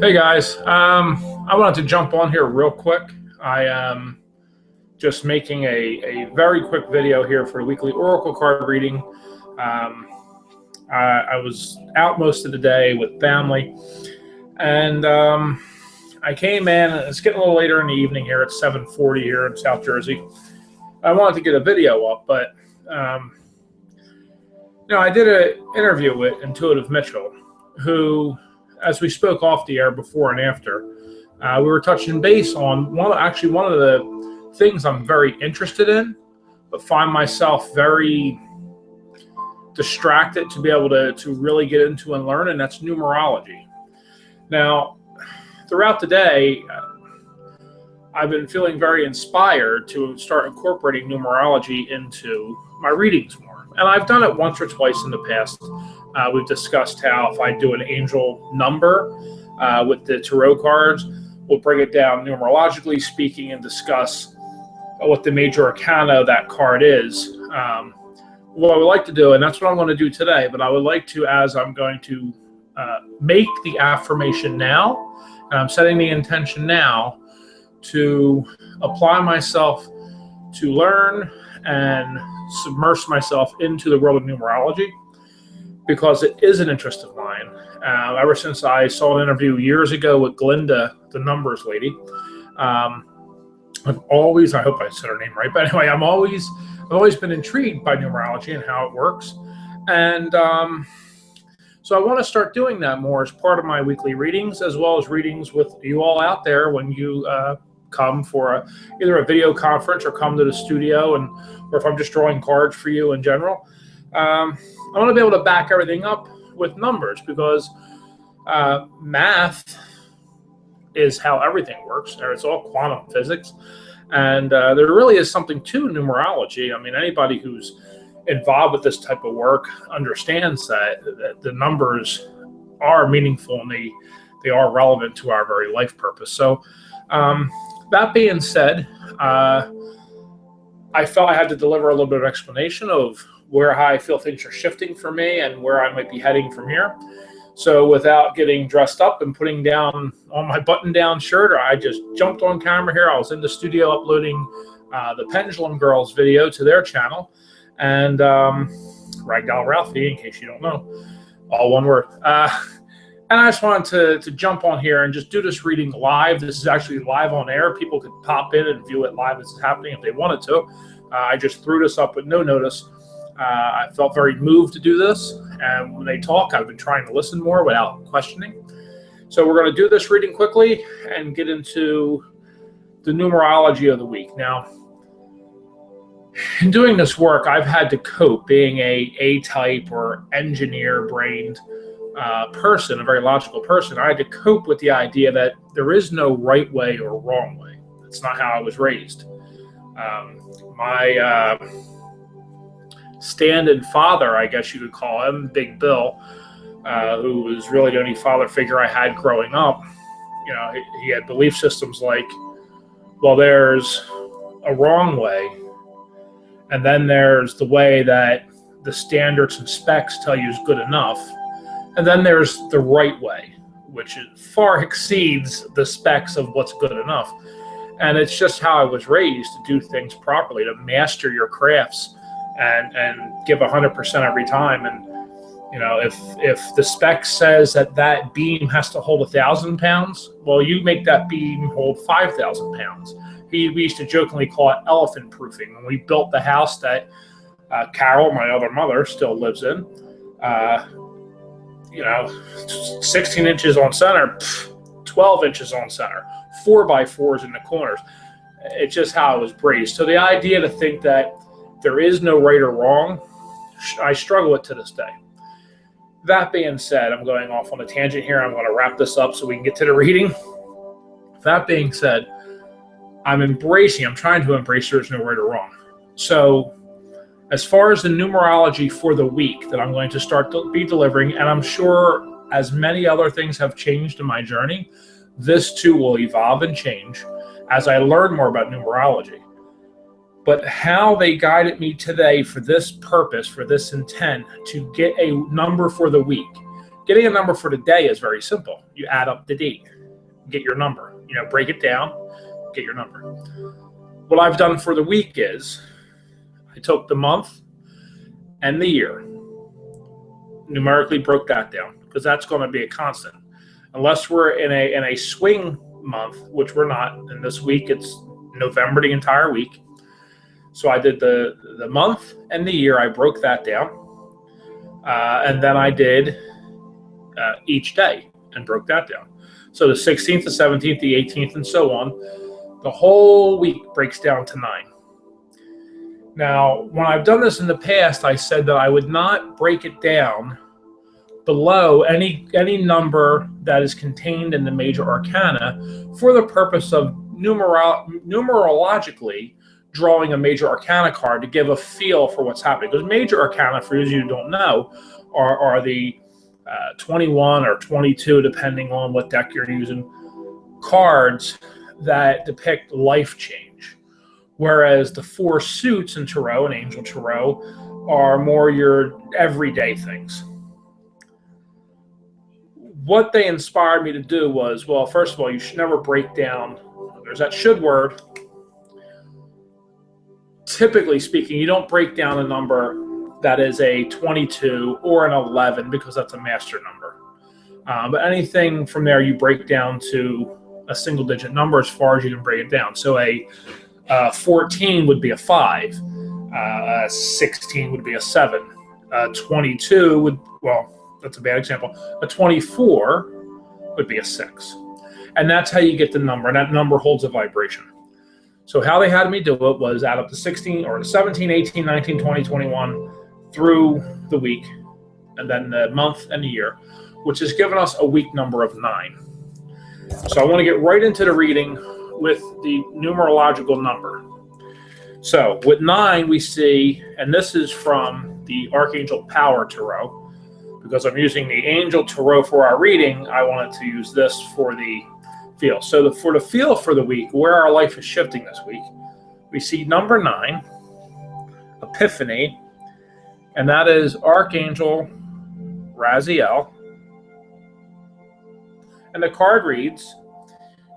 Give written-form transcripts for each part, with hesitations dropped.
Hey guys, I wanted to jump on here real quick. I am just making a very quick video here for a weekly Oracle card reading. I was out most of the day with family, and I came in, and it's getting a little later in the evening here. It's 7:40 here in South Jersey. I wanted to get a video up, but I did an interview with Intuitive Mitchell, who, as we spoke off the air before and after, we were touching base on one of the things I'm very interested in, but find myself very distracted to be able to really get into and learn, and that's numerology. Now, throughout the day, I've been feeling very inspired to start incorporating numerology into my readings more. And I've done it once or twice in the past. We've discussed how if I do an angel number with the tarot cards, we'll bring it down numerologically speaking and discuss what the major arcana of that card is. What I would like to do, and that's what I'm going to do today, but I would like to, as I'm going to make the affirmation now, and I'm setting the intention now to apply myself to learn and submerge myself into the world of numerology, because it is an interest of mine. Ever since I saw an interview years ago with Glinda, the numbers lady, I've always, I hope I said her name right, but anyway, I've always been intrigued by numerology and how it works. And so I want to start doing that more as part of my weekly readings, as well as readings with you all out there when you come for either a video conference or come to the studio, or if I'm just drawing cards for you in general. I want to be able to back everything up with numbers, because math is how everything works. It's all quantum physics. And there really is something to numerology. I mean, anybody who's involved with this type of work understands that the numbers are meaningful, and they are relevant to our very life purpose. So that being said, I felt I had to deliver a little bit of explanation of how I feel things are shifting for me and where I might be heading from here. So without getting dressed up and putting down on my button-down shirt, I just jumped on camera here. I was in the studio uploading the Pendulum Girls video to their channel, and Ragdoll Ralphie, in case you don't know, all one word. And I just wanted to jump on here and just do this reading live. This is actually live on air. People could pop in and view it live as it's happening if they wanted to. I just threw this up with no notice. I felt very moved to do this, and when they talk, I've been trying to listen more without questioning. So we're going to do this reading quickly and get into the numerology of the week. Now, in doing this work, I've had to cope being a A-type or engineer-brained person, a very logical person. I had to cope with the idea that there is no right way or wrong way. That's not how I was raised. My stand-in father, I guess you could call him, Big Bill, who was really the only father figure I had growing up. He had belief systems like, well, there's a wrong way, and then there's the way that the standards and specs tell you is good enough, and then there's the right way, which far exceeds the specs of what's good enough. And it's just how I was raised to do things properly, to master your crafts and give 100% every time. And if the spec says that beam has to hold 1,000 pounds, well, you make that beam hold 5,000 pounds. We used to jokingly call it elephant proofing. When we built the house that Carol, my other mother, still lives in, 16 inches on center, 12 inches on center, 4x4s in the corners. It's just how I was raised. So the idea to think that there is no right or wrong, I struggle with to this day. That being said, I'm going off on a tangent here. I'm going to wrap this up so we can get to the reading. That being said, I'm trying to embrace there's no right or wrong. So as far as the numerology for the week that I'm going to start to be delivering, and I'm sure as many other things have changed in my journey, this too will evolve and change as I learn more about numerology. But how they guided me today for this purpose, for this intent, to get a number for the week, getting a number for the day is very simple. You add up the date, get your number. Break it down, get your number. What I've done for the week is I took the month and the year, numerically broke that down, because that's going to be a constant. Unless we're in a swing month, which we're not. And this week it's November the entire week. So I did the month and the year. I broke that down, and then I did each day and broke that down. So the 16th, the 17th, the 18th, and so on. The whole week breaks down to 9. Now, when I've done this in the past, I said that I would not break it down below any number that is contained in the major arcana for the purpose of numerologically drawing a major arcana card to give a feel for what's happening. Because major arcana, for those of you who don't know, are the 21 or 22, depending on what deck you're using, cards that depict life change. Whereas the 4 suits in Tarot and Angel Tarot are more your everyday things. What they inspired me to do was, well, first of all, you should never break down. There's that should word. Typically speaking, you don't break down a number that is a 22 or an 11 because that's a master number. But anything from there, you break down to a single digit number as far as you can break it down. So a 14 would be a 5. 16 would be a 7. 22 would, well, that's a bad example. A 24 would be a 6. And that's how you get the number. And that number holds a vibration. So how they had me do it was add up to 16 or 17, 18, 19, 20, 21 through the week, and then the month and the year, which has given us a week number of 9. So I want to get right into the reading with the numerological number. So with 9, we see, and this is from the Archangel Power Tarot, because I'm using the Angel Tarot for our reading, I wanted to use this for the feel. So for the feel for the week, where our life is shifting this week, we see number 9, Epiphany, and that is Archangel Raziel. And the card reads,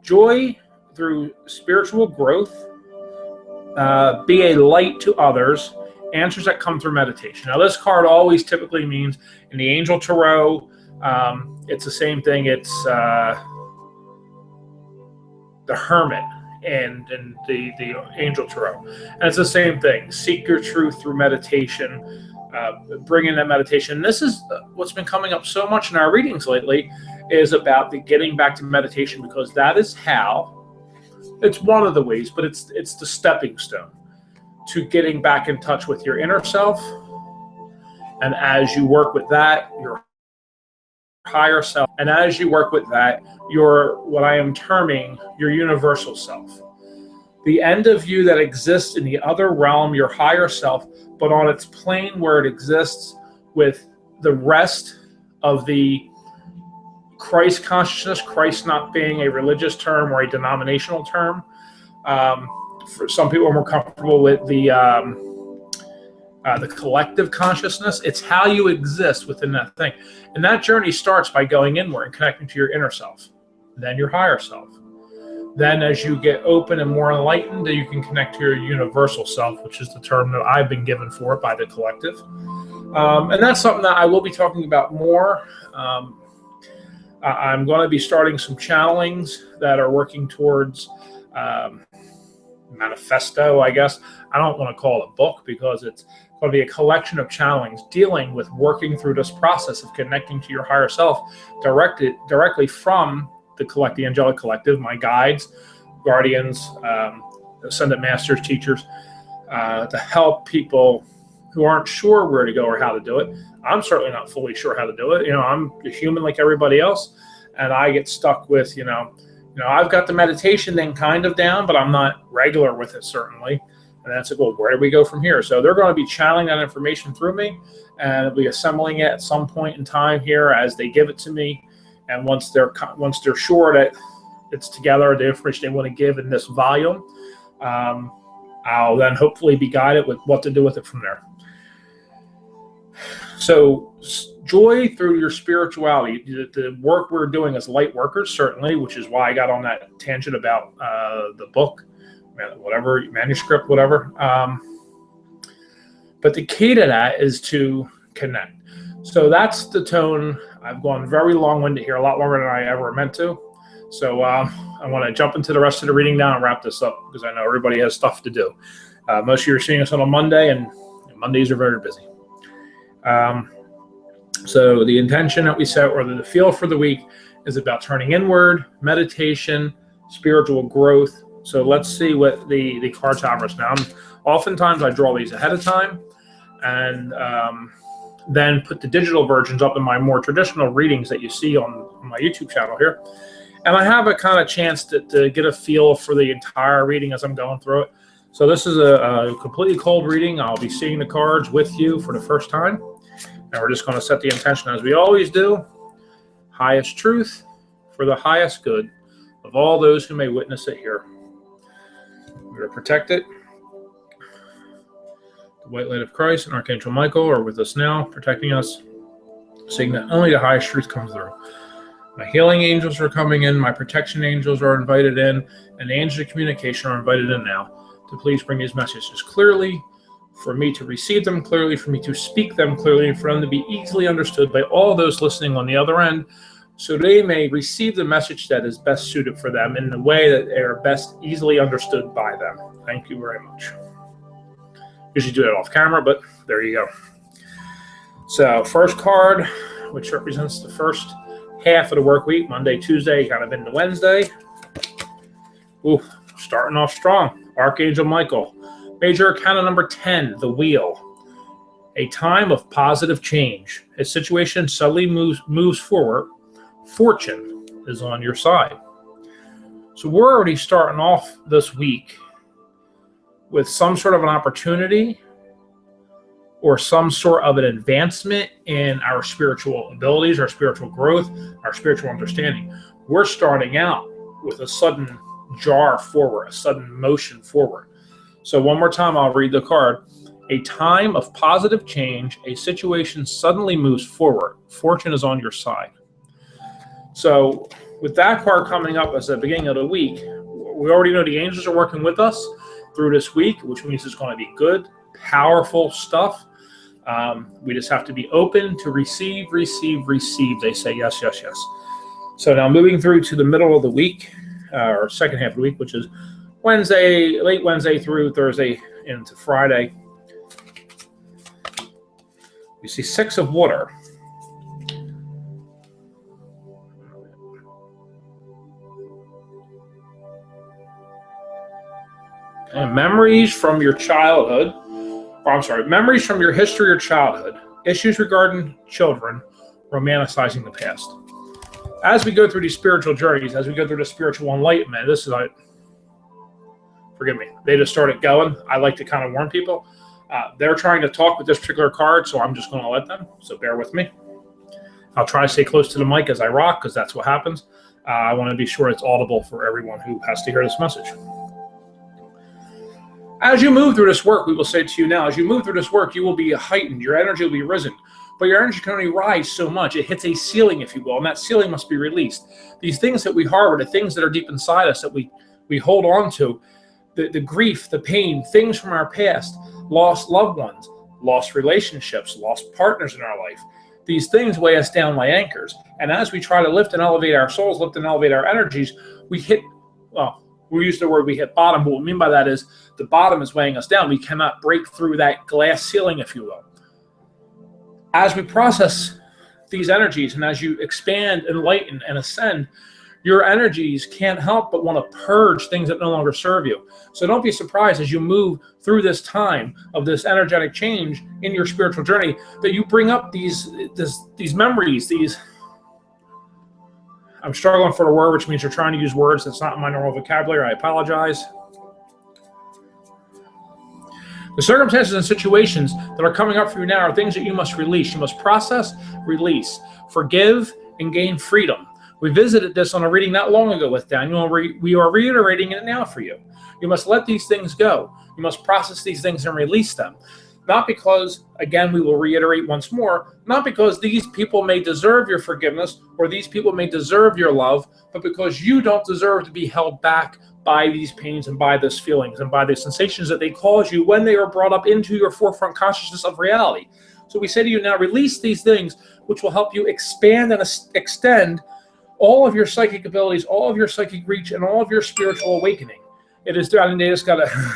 joy through spiritual growth, be a light to others, answers that come through meditation. Now, this card always typically means, in the Angel Tarot, it's the same thing. It's the Hermit and the Angel Tarot. And it's the same thing. Seek your truth through meditation. Bring in that meditation. This is what's been coming up so much in our readings lately, is about the getting back to meditation, because that is how, it's one of the ways, but it's the stepping stone to getting back in touch with your inner self. And as you work with that, your higher self, and as you work with that, your, what I am terming, your universal self, the end of you that exists in the other realm, your higher self, but on its plane where it exists with the rest of the Christ consciousness, Christ not being a religious term or a denominational term. For some people are more comfortable with the collective consciousness. It's how you exist within that thing. And that journey starts by going inward and connecting to your inner self, then your higher self. Then as you get open and more enlightened, you can connect to your universal self, which is the term that I've been given for it by the collective. And that's something that I will be talking about more. I'm going to be starting some channelings that are working towards manifesto, I guess. I don't want to call it a book, because it's going to be a collection of channelings dealing with working through this process of connecting to your higher self directly from the angelic collective, my guides, guardians, ascended masters, teachers, to help people who aren't sure where to go or how to do it. I'm certainly not fully sure how to do it. I'm a human like everybody else, and I get stuck with, I've got the meditation thing kind of down, but I'm not regular with it, certainly. And that's like, well, where do we go from here? So they're going to be channeling that information through me, and I'll be assembling it at some point in time here as they give it to me. And once they're sure that it's together, the information they want to give in this volume, I'll then hopefully be guided with what to do with it from there. So joy through your spirituality. The work we're doing as light workers, certainly, which is why I got on that tangent about the book, whatever, manuscript, whatever. But the key to that is to connect. So that's the tone. I've gone very long-winded here, a lot longer than I ever meant to. So I want to jump into the rest of the reading now and wrap this up because I know everybody has stuff to do. Most of you are seeing us on a Monday, and Mondays are very busy. So the intention that we set, or the feel for the week, is about turning inward, meditation, spiritual growth. So let's see what the cards offer us now. Oftentimes I draw these ahead of time and then put the digital versions up in my more traditional readings that you see on my YouTube channel here. And I have a kind of chance to get a feel for the entire reading as I'm going through it. So this is a completely cold reading. I'll be seeing the cards with you for the first time. And we're just going to set the intention as we always do. Highest truth for the highest good of all those who may witness it here. We are protected. The white light of Christ and Archangel Michael are with us now, protecting us, saying that only the highest truth comes through. My healing angels are coming in, my protection angels are invited in, and the angels of communication are invited in now to please bring these messages clearly, for me to receive them clearly, for me to speak them clearly, and for them to be easily understood by all those listening on the other end, so they may receive the message that is best suited for them in the way that they are best easily understood by them. Thank you very much. Usually do that off camera, but there you go. So first card, which represents the first half of the work week, Monday, Tuesday, kind of into Wednesday. Ooh, starting off strong. Archangel Michael. Major Arcana number 10, the Wheel. A time of positive change. A situation suddenly moves forward. Fortune is on your side. So we're already starting off this week with some sort of an opportunity or some sort of an advancement in our spiritual abilities, our spiritual growth, our spiritual understanding. We're starting out with a sudden jar forward, a sudden motion forward. So one more time, I'll read the card. A time of positive change, a situation suddenly moves forward. Fortune is on your side. So with that card coming up as the beginning of the week, we already know the angels are working with us through this week, which means it's going to be good, powerful stuff. We just have to be open to receive. They say yes, yes, yes. So now moving through to the middle of the week, or second half of the week, which is Wednesday, late Wednesday through Thursday into Friday. We see 6 of water. And memories from your childhood, memories from your history or childhood, issues regarding children, romanticizing the past. As we go through these spiritual journeys, as we go through the spiritual enlightenment, this is forgive me, they just started going. I like to kind of warn people. They're trying to talk with this particular card, so I'm just going to let them, so bear with me. I'll try to stay close to the mic as I rock, because that's what happens. I want to be sure it's audible for everyone who has to hear this message. As you move through this work, we will say to you now, as you move through this work, you will be heightened. Your energy will be risen. But your energy can only rise so much. It hits a ceiling, if you will, and that ceiling must be released. These things that we harbor, the things that are deep inside us that we hold on to, the grief, the pain, things from our past, lost loved ones, lost relationships, lost partners in our life. These things weigh us down like anchors. And as we try to lift and elevate our souls, lift and elevate our energies, we hit, well, we use the word we hit bottom. But what we mean by that is the bottom is weighing us down. We cannot break through that glass ceiling, if you will. As we process these energies and as you expand, enlighten, and ascend, your energies can't help but want to purge things that no longer serve you. So don't be surprised as you move through this time of this energetic change in your spiritual journey that you bring up these memories, I'm struggling for the word, which means you're trying to use words that's not in my normal vocabulary. I apologize. The circumstances and situations that are coming up for you now are things that you must release. You must process, release, forgive, and gain freedom. We visited this on a reading not long ago with Daniel, and we are reiterating it now for you. You must let these things go. You must process these things and release them. Not because, again, we will reiterate once more, not because these people may deserve your forgiveness or these people may deserve your love, but because you don't deserve to be held back by these pains and by those feelings and by the sensations that they cause you when they are brought up into your forefront consciousness of reality. So we say to you now, release these things, which will help you expand and extend all of your psychic abilities, all of your psychic reach, and all of your spiritual awakening. It is, I mean, they just got to,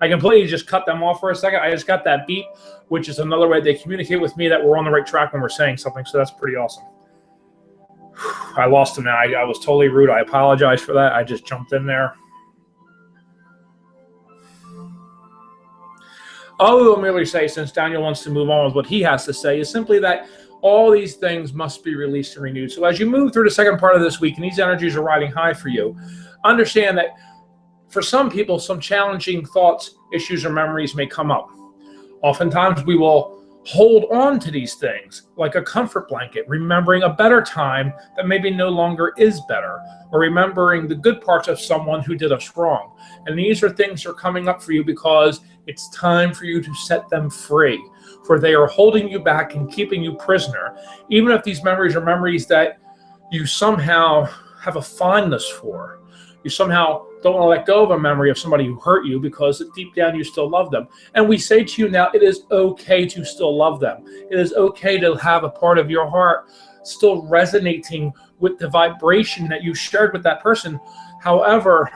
I completely just cut them off for a second. I just got that beep, which is another way they communicate with me that we're on the right track when we're saying something. So that's pretty awesome. I lost him now. I was totally rude. I apologize for that. I just jumped in there. All we will merely say, since Daniel wants to move on with what he has to say, is simply that all these things must be released and renewed. So as you move through the second part of this week, and these energies are riding high for you, understand that for some people, some challenging thoughts, issues, or memories may come up. Oftentimes, we will hold on to these things like a comfort blanket, remembering a better time that maybe no longer is better, or remembering the good parts of someone who did us wrong. And these are things that are coming up for you because it's time for you to set them free, for they are holding you back and keeping you prisoner. Even if these memories are memories that you somehow have a fondness for, you somehow don't want to let go of a memory of somebody who hurt you because deep down you still love them. And we say to you now, it is okay to still love them. It is okay to have a part of your heart still resonating with the vibration that you shared with that person. However,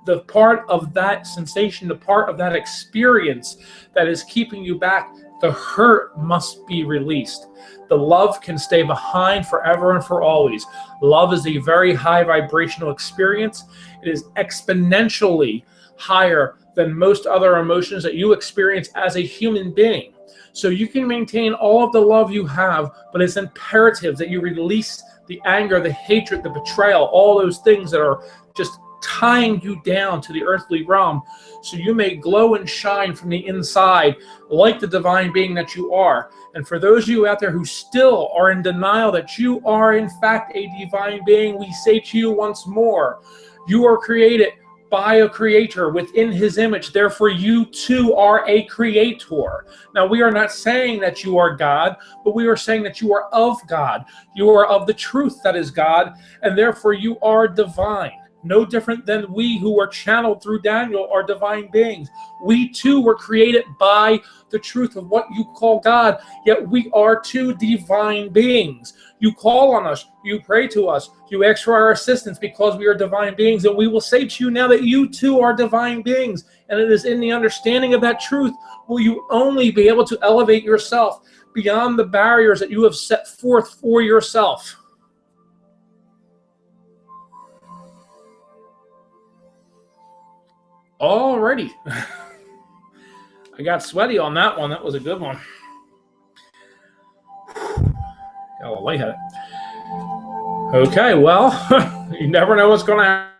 the part of that sensation, the part of that experience that is keeping you back, the hurt must be released. The love can stay behind forever and for always. Love is a very high vibrational experience. It is exponentially higher than most other emotions that you experience as a human being. So you can maintain all of the love you have, but it's imperative that you release the anger, the hatred, the betrayal, all those things that are just tying you down to the earthly realm, so you may glow and shine from the inside like the divine being that you are. And for those of you out there who still are in denial that you are in fact a divine being, we say to you once more, you are created by a creator within his image. Therefore, you too are a creator. Now, we are not saying that you are God, but we are saying that you are of God. You are of the truth that is God, and therefore you are divine. No different than we who are channeled through Daniel are divine beings. We too were created by the truth of what you call God, yet we are too divine beings. You call on us, you pray to us, you ask for our assistance because we are divine beings, and we will say to you now that you too are divine beings. And it is in the understanding of that truth will you only be able to elevate yourself beyond the barriers that you have set forth for yourself. Alrighty. I got sweaty on that one. That was a good one. Got a little lightheaded. Okay, well, you never know what's going to happen.